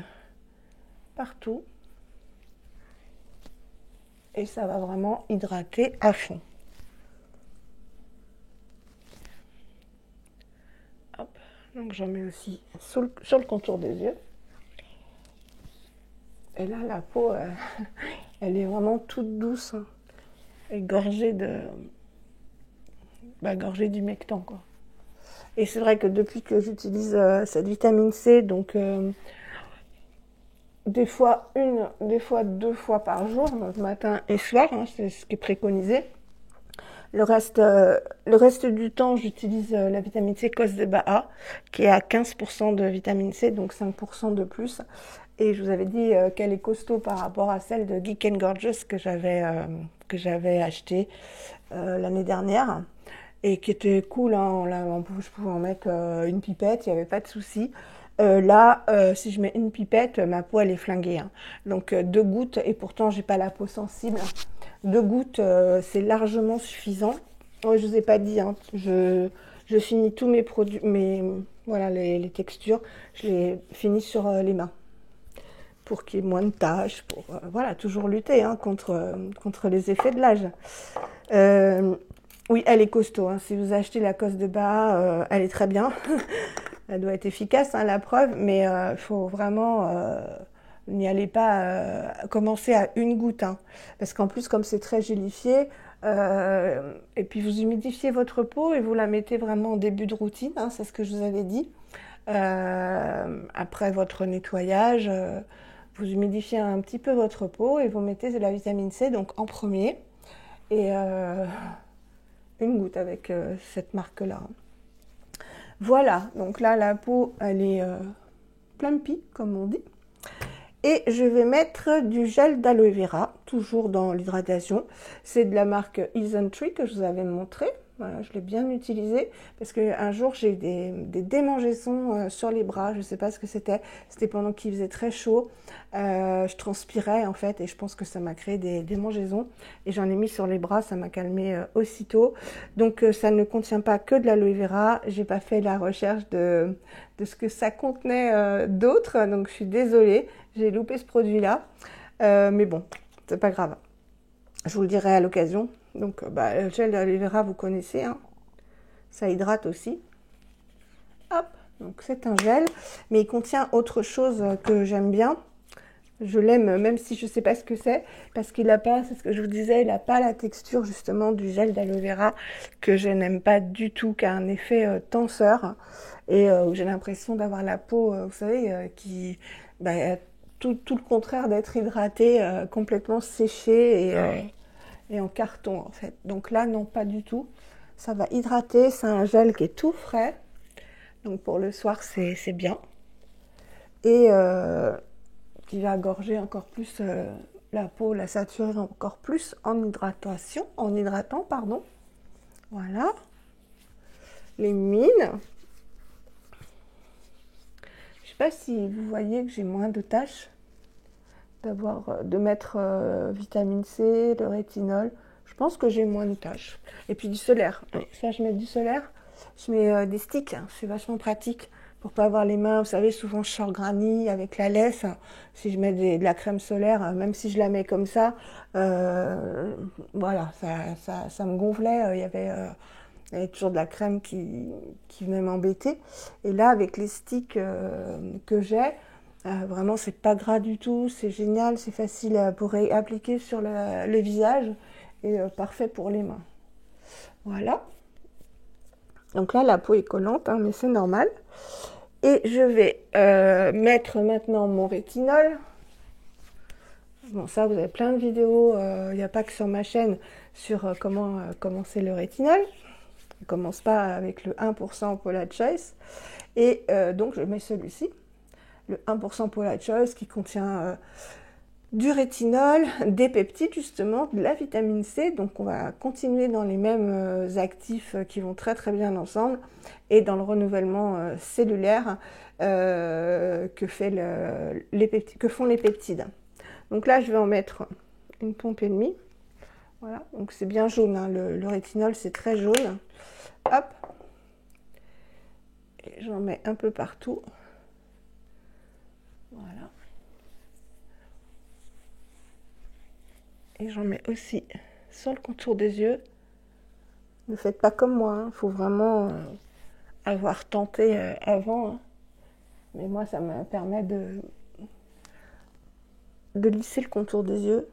partout. Et ça va vraiment hydrater à fond. Hop, donc j'en mets aussi sur le contour des yeux. Et là, la peau, elle est vraiment toute douce, hein, et gorgée gorgée d'humectant, quoi. Et c'est vrai que depuis que j'utilise cette vitamine C, donc des fois 2 fois par jour, donc matin et soir, hein, c'est ce qui est préconisé. Le reste du temps, j'utilise la vitamine C cause de Baha, qui est à 15% de vitamine C, donc 5% de plus. Et je vous avais dit qu'elle est costaud par rapport à celle de Geek and Gorgeous que j'avais achetée l'année dernière. Et qui était cool, hein. Je pouvais en mettre une pipette, il n'y avait pas de souci. Là, si je mets une pipette, ma peau elle est flinguée, hein. Donc 2 gouttes, et pourtant j'ai pas la peau sensible. 2 gouttes, c'est largement suffisant. Ouais, je vous ai pas dit, hein, je finis tous mes produits, voilà les textures, je les finis sur les mains pour qu'il y ait moins de taches, pour voilà, toujours lutter, hein, contre les effets de l'âge. Oui, elle est costaud, hein. Si vous achetez la Cos de bas, elle est très bien. Elle doit être efficace, hein, la preuve, mais il faut vraiment n'y allez pas commencer à 1 goutte, hein, parce qu'en plus, comme c'est très gélifié, et puis vous humidifiez votre peau et vous la mettez vraiment en début de routine, hein, c'est ce que je vous avais dit. Après votre nettoyage, vous humidifiez un petit peu votre peau et vous mettez de la vitamine C donc en premier, et 1 goutte avec cette marque-là. Voilà, donc là la peau elle est plumpy comme on dit. Et je vais mettre du gel d'aloe vera, toujours dans l'hydratation. C'est de la marque Isntree que je vous avais montré. Voilà, je l'ai bien utilisé parce qu'un jour j'ai eu des démangeaisons sur les bras. Je ne sais pas ce que c'était. C'était pendant qu'il faisait très chaud. Je transpirais en fait et je pense que ça m'a créé des démangeaisons. Et j'en ai mis sur les bras, ça m'a calmé aussitôt. Donc ça ne contient pas que de l'aloe vera. J'ai pas fait la recherche de ce que ça contenait d'autres. Donc je suis désolée, j'ai loupé ce produit-là. Mais bon, c'est pas grave. Je vous le dirai à l'occasion. Donc, le gel d'aloe vera, vous connaissez, hein. Ça hydrate aussi. Hop, donc c'est un gel, mais il contient autre chose que j'aime bien. Je l'aime, même si je ne sais pas ce que c'est, parce qu'il n'a pas, c'est ce que je vous disais, il n'a pas la texture justement du gel d'aloe vera que je n'aime pas du tout, qui a un effet tenseur et où j'ai l'impression d'avoir la peau, vous savez, qui tout le contraire d'être hydratée, complètement séchée et en carton en fait. Donc là, non, pas du tout. Ça va hydrater, c'est un gel qui est tout frais. Donc pour le soir, c'est bien. Et qui va gorger encore plus la peau, la saturer encore plus en hydratant, pardon. Voilà. Les mines. Je sais pas si vous voyez que j'ai moins de taches de mettre vitamine C, le rétinol. Je pense que j'ai moins de taches. Et puis du solaire. Oui, ça, je mets du solaire. Je mets des sticks. C'est vachement pratique pour pas avoir les mains. Vous savez, souvent je sors granny avec la laisse. Si je mets de la crème solaire, même si je la mets comme ça, voilà, ça me gonflait. Il y avait toujours de la crème qui venait m'embêter. Et là, avec les sticks que j'ai, vraiment, c'est pas gras du tout, c'est génial, c'est facile pour appliquer sur le visage et parfait pour les mains. Voilà. Donc là, la peau est collante, hein, mais c'est normal. Et je vais mettre maintenant mon rétinol. Bon, ça, vous avez plein de vidéos, il n'y a pas que sur ma chaîne, sur comment commencer le rétinol. On ne commence pas avec le 1% Paula Choice. Et donc, je mets celui-ci. Le 1% Paula Choice qui contient du rétinol, des peptides justement, de la vitamine C. Donc on va continuer dans les mêmes actifs qui vont très très bien ensemble et dans le renouvellement cellulaire que font les peptides. Donc là je vais en mettre une pompe et demie. Voilà, donc c'est bien jaune, hein. Le rétinol c'est très jaune. Hop, et j'en mets un peu partout. Voilà. Et j'en mets aussi sur le contour des yeux. Ne faites pas comme moi, il faut vraiment avoir tenté avant. Hein. Mais moi, ça me permet de lisser le contour des yeux.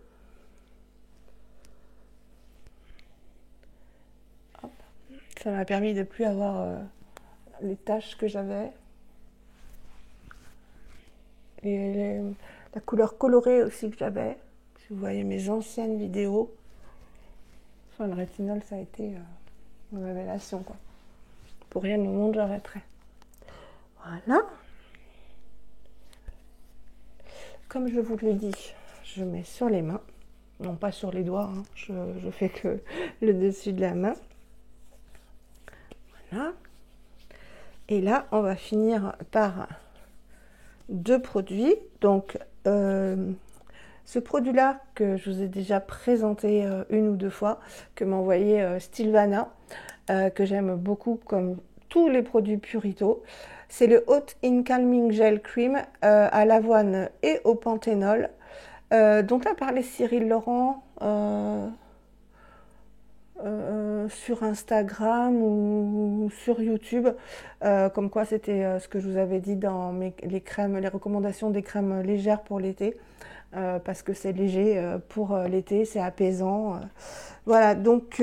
Hop. Ça m'a permis de ne plus avoir les taches que j'avais. Et la couleur colorée aussi que j'avais. Si vous voyez mes anciennes vidéos, enfin, le rétinol, ça a été une révélation, quoi. Pour rien au monde, j'arrêterai. Voilà. comme je vous le dis, je mets sur les mains, non pas sur les doigts, hein, je fais que le dessus de la main. Voilà. Et là, on va finir par deux produits. Donc, ce produit-là que je vous ai déjà présenté une ou deux fois, que m'a envoyé Stilvana, que j'aime beaucoup comme tous les produits Purito. C'est le Hot in Calming Gel Cream à l'avoine et au panthénol, dont a parlé Cyril Laurent sur Instagram ou sur YouTube, comme quoi c'était ce que je vous avais dit dans les crèmes, les recommandations des crèmes légères pour l'été, parce que c'est léger pour l'été, c'est apaisant. Voilà, donc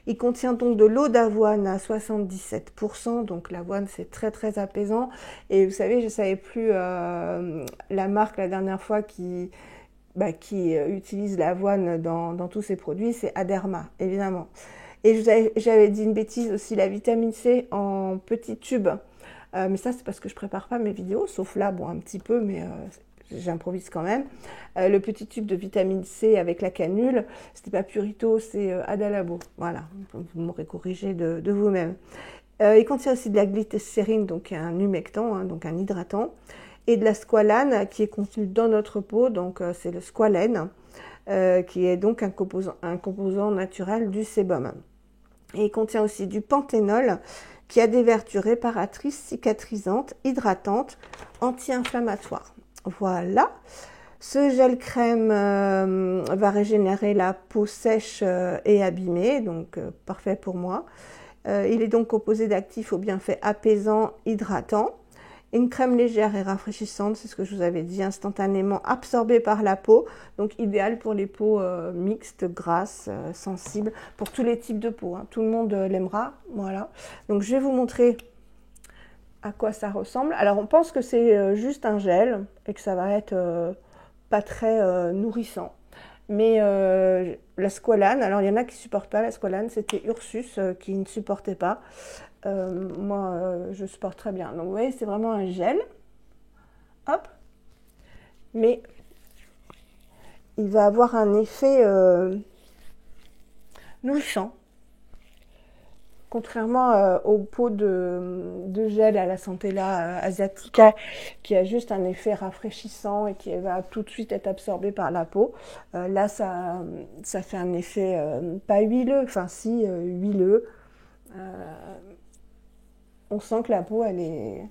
il contient donc de l'eau d'avoine à 77%, donc l'avoine c'est très très apaisant. Et vous savez, je ne savais plus la marque la dernière fois qui utilise l'avoine dans tous ses produits, c'est Aderma, évidemment. Et j'avais dit une bêtise aussi, la vitamine C en petits tubes. Mais ça, c'est parce que je prépare pas mes vidéos, sauf là, bon, un petit peu, mais j'improvise quand même. Le petit tube de vitamine C avec la canule, c'était pas Purito, c'est Adalabo. Voilà, vous m'aurez corrigé de vous-même. Il contient aussi de la glycérine, donc un humectant, hein, donc un hydratant, et de la squalane qui est contenue dans notre peau, donc c'est le squalène, qui est donc un composant naturel du sébum. Et il contient aussi du panthénol qui a des vertus réparatrices, cicatrisantes, hydratantes, anti-inflammatoires. Voilà. Ce gel crème va régénérer la peau sèche et abîmée, donc parfait pour moi. Il est donc composé d'actifs aux bienfaits apaisants, hydratants. Une crème légère et rafraîchissante, c'est ce que je vous avais dit, instantanément absorbée par la peau, donc idéal pour les peaux mixtes, grasses, sensibles, pour tous les types de peau, hein. Tout le monde l'aimera, voilà. Donc je vais vous montrer à quoi ça ressemble. Alors on pense que c'est juste un gel et que ça va être pas très nourrissant. Mais la squalane, alors il y en a qui ne supportent pas la squalane, c'était Ursus qui ne supportait pas. Moi, je supporte très bien. Donc vous voyez, c'est vraiment un gel. Hop. Mais il va avoir un effet nourrissant. Contrairement aux pots de gel à la Centella asiatica, qui a juste un effet rafraîchissant et qui va tout de suite être absorbé par la peau. Là, ça fait un effet pas huileux, enfin si, huileux. On sent que la peau, elle est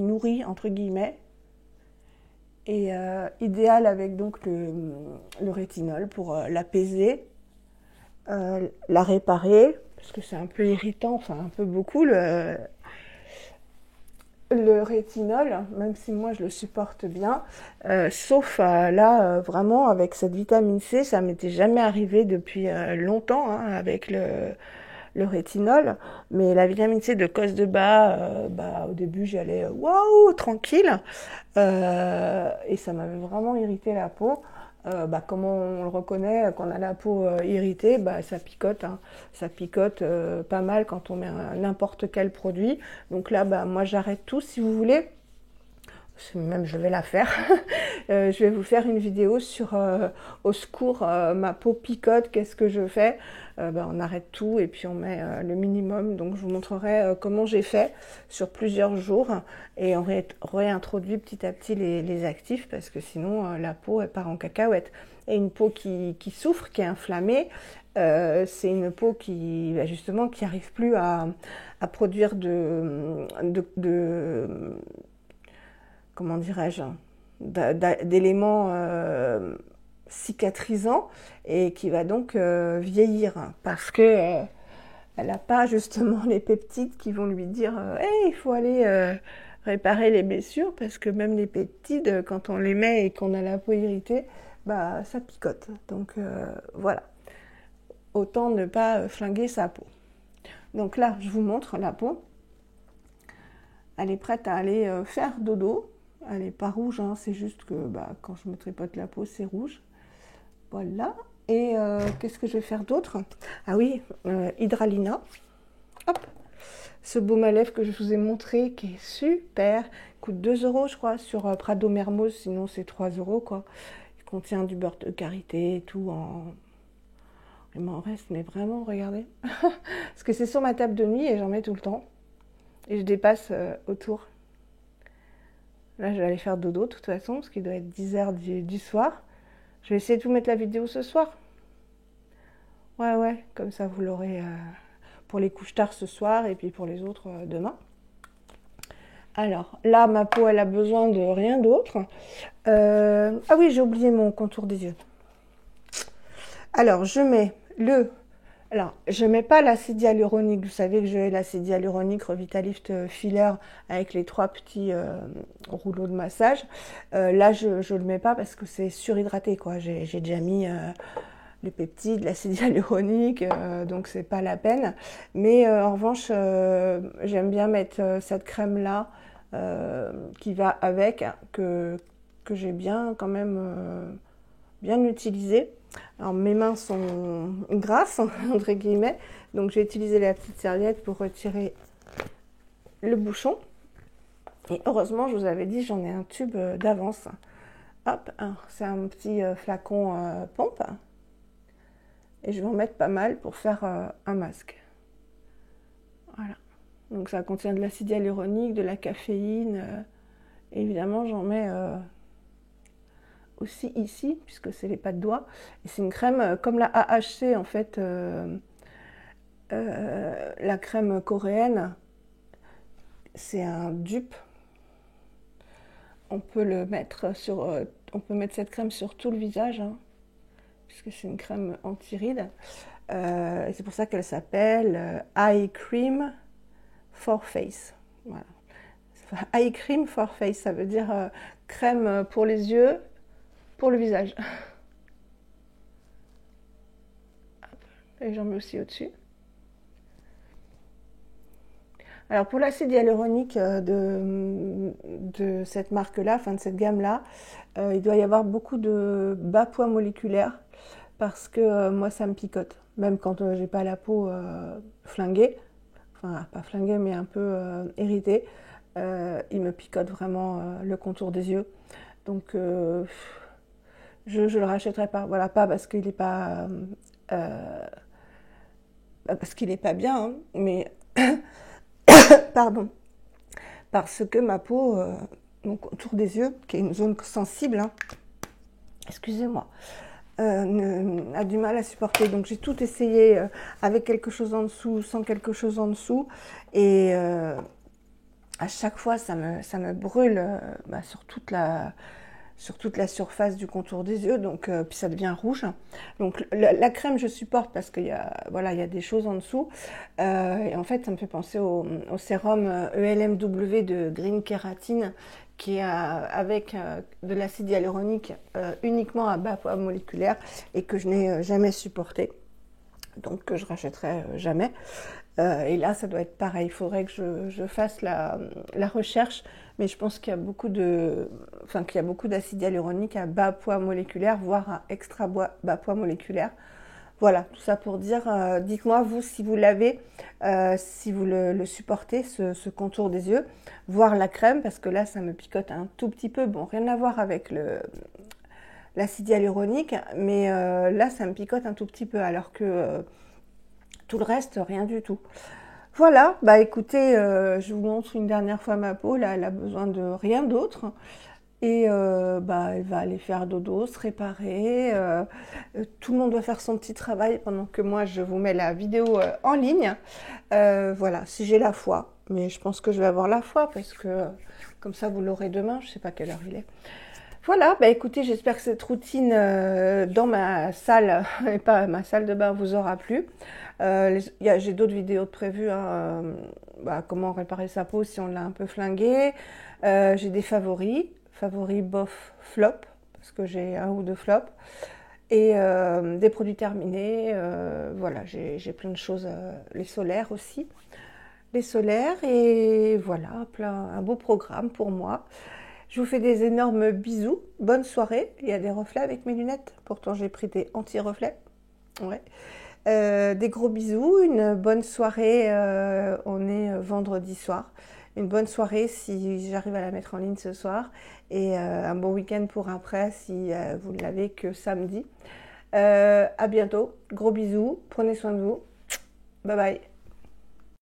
nourrie, entre guillemets. Et idéal avec donc le rétinol pour l'apaiser. La réparer, parce que c'est un peu irritant, enfin un peu beaucoup le rétinol, même si moi je le supporte bien, sauf là vraiment avec cette vitamine C, ça m'était jamais arrivé depuis longtemps, hein, avec le rétinol, mais la vitamine C de cause de bas, au début j'y allais waouh tranquille, et ça m'avait vraiment irrité la peau. Comment on le reconnaît quand on a la peau irritée, ça picote, hein. Ça picote pas mal quand on met n'importe quel produit. Donc là, moi j'arrête tout si vous voulez. Même je vais la faire. Je vais vous faire une vidéo sur au secours, ma peau picote, qu'est-ce que je fais? On arrête tout et puis on met le minimum. Donc je vous montrerai comment j'ai fait sur plusieurs jours et on réintroduit petit à petit les actifs parce que sinon la peau elle part en cacahuète. Et une peau qui souffre, qui est inflammée, c'est une peau qui justement qui n'arrive plus à produire comment dirais-je, d'éléments cicatrisants et qui va donc vieillir parce que elle n'a pas justement les peptides qui vont lui dire hey, il faut aller réparer les blessures parce que même les peptides, quand on les met et qu'on a la peau irritée, ça picote. Donc voilà, autant ne pas flinguer sa peau. Donc là, je vous montre la peau. Elle est prête à aller faire dodo. Elle n'est pas rouge, hein, c'est juste que quand je me tripote la peau, c'est rouge. Voilà. Et qu'est-ce que je vais faire d'autre? Ah oui, Hydralina. Hop. ce baume à lèvres que je vous ai montré, qui est super, coûte 2 € je crois, sur Prado Mermoz, sinon c'est 3 € quoi. Il contient du beurre de karité et tout en... Il m'en reste, mais vraiment, regardez. Parce que c'est sur ma table de nuit et j'en mets tout le temps. Et je dépasse autour. Là, je vais aller faire dodo de toute façon, parce qu'il doit être 10 h du soir. Je vais essayer de vous mettre la vidéo ce soir. Ouais, comme ça vous l'aurez pour les couches tard ce soir et puis pour les autres demain. Alors, là, ma peau, elle a besoin de rien d'autre. Ah oui, j'ai oublié mon contour des yeux. Alors, je mets le... Alors, je mets pas l'acide hyaluronique. Vous savez que j'ai l'acide hyaluronique Revitalift Filler avec les 3 petits rouleaux de massage. Là, je le mets pas parce que c'est surhydraté, quoi. J'ai déjà mis les peptides, l'acide hyaluronique, donc c'est pas la peine. Mais en revanche, j'aime bien mettre cette crème-là qui va avec, que j'ai bien quand même bien utilisée. Alors mes mains sont grasses, entre guillemets, donc j'ai utilisé la petite serviette pour retirer le bouchon. Et heureusement, je vous avais dit, j'en ai un tube d'avance. Hop, c'est un petit flacon pompe. Et je vais en mettre pas mal pour faire un masque. Voilà. Donc ça contient de l'acide hyaluronique, de la caféine. Évidemment, j'en mets... aussi ici, puisque c'est les pas de doigts. Et c'est une crème comme la AHC, en fait, la crème coréenne, c'est un dupe. On peut le mettre sur, on peut mettre cette crème sur tout le visage, hein, puisque c'est une crème anti-rides. C'est pour ça qu'elle s'appelle Eye Cream for Face. Voilà. Eye Cream for Face, ça veut dire crème pour les yeux, pour le visage. Et j'en mets aussi au-dessus. Alors pour l'acide hyaluronique de cette marque-là, enfin de cette gamme-là, il doit y avoir beaucoup de bas poids moléculaire parce que moi ça me picote. Même quand j'ai pas la peau flinguée, enfin pas flinguée mais un peu irritée, il me picote vraiment le contour des yeux. Donc je le rachèterai pas. Voilà, pas parce qu'il est pas parce qu'il est pas bien, hein, mais pardon, parce que ma peau, mon contour des yeux, qui est une zone sensible, hein, excusez-moi, a du mal à supporter. Donc j'ai tout essayé avec quelque chose en dessous, sans quelque chose en dessous, et à chaque fois ça me brûle sur toute la surface du contour des yeux, donc puis ça devient rouge. Donc la crème je supporte parce qu'il y a, voilà, il y a des choses en dessous. Et en fait ça me fait penser au sérum ELMW de Green Keratin qui est avec de l'acide hyaluronique uniquement à bas poids moléculaire et que je n'ai jamais supporté. Donc que je rachèterai jamais. Et là, ça doit être pareil. Il faudrait que je fasse la recherche, mais je pense qu'il y a beaucoup d'acide hyaluronique à bas poids moléculaire, voire à extra bas poids moléculaire. Voilà, tout ça pour dire, dites-moi vous si vous l'avez, si vous le supportez, ce contour des yeux, voire la crème, parce que là, ça me picote un tout petit peu. Bon, rien à voir avec l'acide hyaluronique, mais là, ça me picote un tout petit peu, alors que tout le reste, rien du tout. Voilà, bah écoutez, je vous montre une dernière fois ma peau. Là, elle a besoin de rien d'autre. Et elle va aller faire dodo, se réparer. Tout le monde doit faire son petit travail pendant que moi, je vous mets la vidéo en ligne. Voilà, si j'ai la foi. Mais je pense que je vais avoir la foi parce que comme ça, vous l'aurez demain. Je ne sais pas quelle heure il est. Voilà, bah écoutez, j'espère que cette routine dans ma salle et pas ma salle de bain vous aura plu. J'ai d'autres vidéos de prévues, hein, comment réparer sa peau si on l'a un peu flinguée. J'ai des favoris bof flop, parce que j'ai un ou deux flops, et des produits terminés. Voilà, j'ai plein de choses, les solaires aussi. Les solaires, et voilà, un beau programme pour moi. Je vous fais des énormes bisous. Bonne soirée. Il y a des reflets avec mes lunettes. Pourtant, j'ai pris des anti-reflets. Ouais. Des gros bisous, une bonne soirée. On est vendredi soir. Une bonne soirée si j'arrive à la mettre en ligne ce soir. Et un bon week-end pour après si vous ne l'avez que samedi. À bientôt. Gros bisous. Prenez soin de vous. Bye bye.